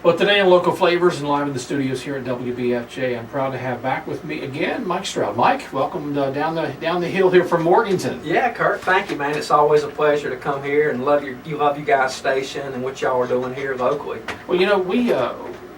Well, today on Local Flavors and live in the studios here at WBFJ, I'm proud to have back with me again Mike Stroud. Mike, welcome down the hill here from Morganton. Yeah, Kurt, thank you, man. It's always a pleasure to come here and love you guys' station and what y'all are doing here locally. Well,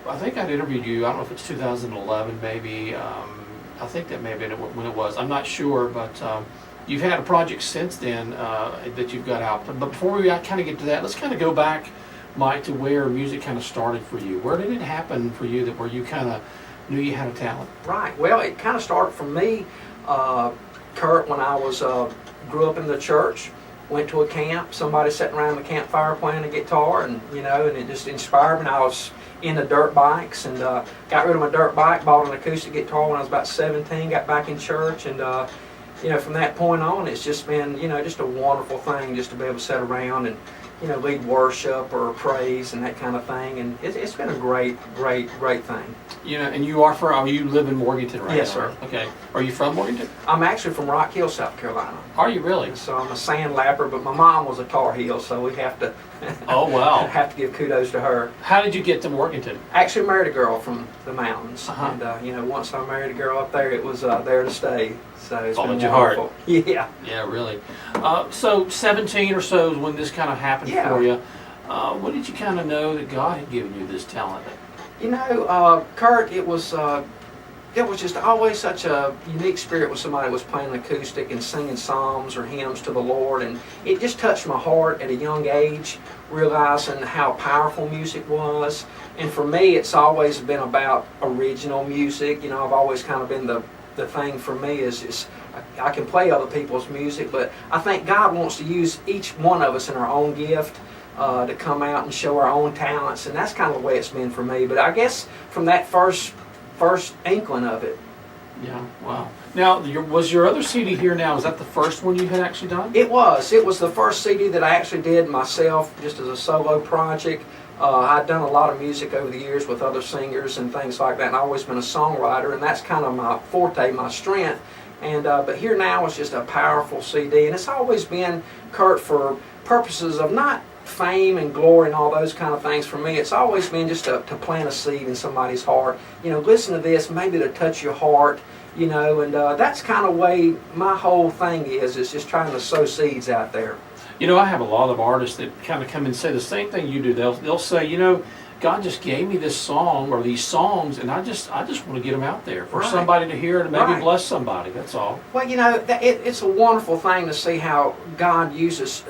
I think I'd interviewed you. I don't know if it's 2011, maybe. I think that may have been when it was. I'm not sure, but you've had a project since then that you've got out. But before we kind of get to that, let's kind of go back, Mike, to where music kind of started for you. Where did it happen for you where you kind of knew you had a talent? Right. Well, it kind of started for me, Kurt, when I was grew up in the church. Went to a camp. Somebody sitting around the campfire playing a guitar, and and it just inspired me. And I was into dirt bikes, and got rid of my dirt bike. Bought an acoustic guitar when I was about 17. Got back in church, and from that point on, it's just been just a wonderful thing just to be able to sit around and lead worship or praise and that kind of thing, and it's been a great thing. And you live in Morganton right now? Yes, sir. Okay. Are you from Morganton? I'm actually from Rock Hill, South Carolina. Are you really? So I'm a sand lapper, but my mom was a Tar Heel, so we have to Oh, wow. have to give kudos to her. How did you get to Morganton? Actually married a girl from the mountains, Uh-huh. and once I married a girl up there, it was there to stay. So it's Followed been your heart. wonderful. Yeah. Yeah, really. So 17 or so is when this kind of happened Yeah. for you. When did you kind of know that God had given you this talent? Kurt, it was just always such a unique spirit when somebody was playing acoustic and singing psalms or hymns to the Lord, and it just touched my heart at a young age, realizing how powerful music was. And for me, it's always been about original music. I've always kind of been the thing for me is I can play other people's music, but I think God wants to use each one of us in our own gift to come out and show our own talents, and that's kind of the way it's been for me. But I guess from that first inkling of it. Yeah, wow. Now, was your other CD here now, is that the first one you had actually done? It was the first CD that I actually did myself, just as a solo project. I'd done a lot of music over the years with other singers and things like that, and I've always been a songwriter, and that's kind of my forte, my strength. And but here now is just a powerful CD, and it's always been, Kurt, for purposes of not fame and glory and all those kind of things. For me, it's always been just to plant a seed in somebody's heart. Listen to this, maybe to touch your heart, and that's kind of way my whole thing is just trying to sow seeds out there. I have a lot of artists that kind of come and say the same thing you do. They'll say, God just gave me this song or these songs, and I just want to get them out there for Right. somebody to hear and maybe Right. bless somebody. That's all. Well, it's a wonderful thing to see how God uses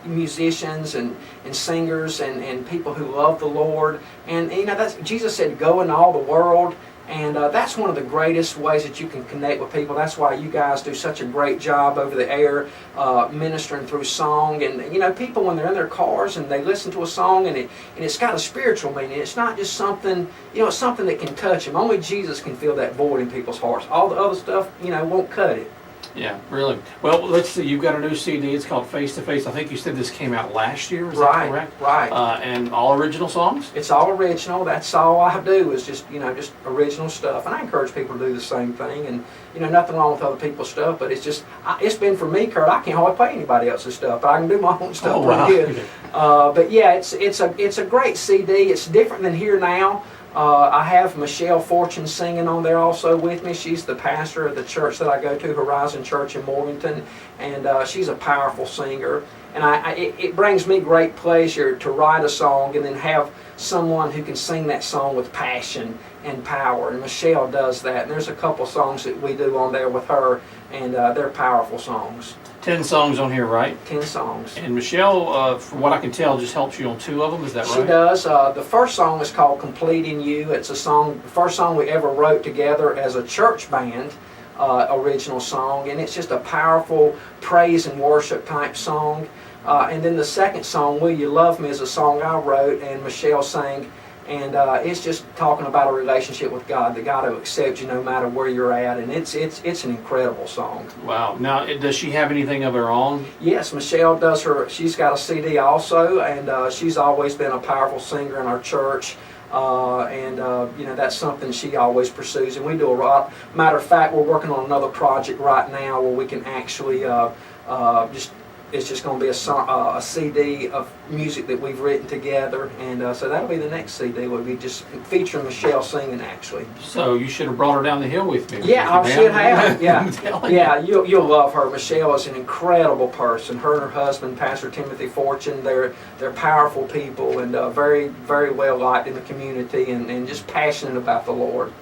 musicians and singers and people who love the Lord. And that's Jesus said, "Go in all the world." And that's one of the greatest ways that you can connect with people. That's why you guys do such a great job over the air, ministering through song. And people, when they're in their cars and they listen to a song and it's got a spiritual meaning. It's not just something, it's something that can touch them. Only Jesus can fill that void in people's hearts. All the other stuff, won't cut it. Yeah, really. Well, let's see. You've got a new CD. It's called Face to Face. I think you said this came out last year. Is that correct? Right. And all original songs? It's all original. That's all I do is just original stuff. And I encourage people to do the same thing. And nothing wrong with other people's stuff, but it's been for me, Kurt. I can't hardly play anybody else's stuff, but I can do my own stuff pretty good. But yeah, it's a great CD. It's different than Here Now. I have Michelle Fortune singing on there also with me. She's the pastor of the church that I go to, Horizon Church in Morganton, and she's a powerful singer. And it brings me great pleasure to write a song and then have someone who can sing that song with passion and power. And Michelle does that. And there's a couple songs that we do on there with her, and they're powerful songs. 10 songs on here, right? 10 songs. And Michelle, from what I can tell, just helps you on 2 of them. Is that right? She does. The first song is called Complete in You. It's the first song we ever wrote together as a church band, original song. And it's just a powerful praise and worship type song. And then the second song, Will You Love Me, is a song I wrote and Michelle sang. And it's just talking about a relationship with God, that God will accept you no matter where you're at, and it's an incredible song. Wow. Now, does she have anything of her own? Yes, Michelle does she's got a CD also, and she's always been a powerful singer in our church. That's something she always pursues, and we do a lot. Matter of fact, we're working on another project right now where we can actually just it's just going to be a CD of music that we've written together, and so that'll be the next CD. We'll be just featuring Michelle singing, actually. So you should have brought her down the hill with me. Yeah, I should have. Yeah, I'm telling you. yeah. You'll love her. Michelle is an incredible person. Her and her husband, Pastor Timothy Fortune, they're powerful people and very, very well liked in the community, and just passionate about the Lord.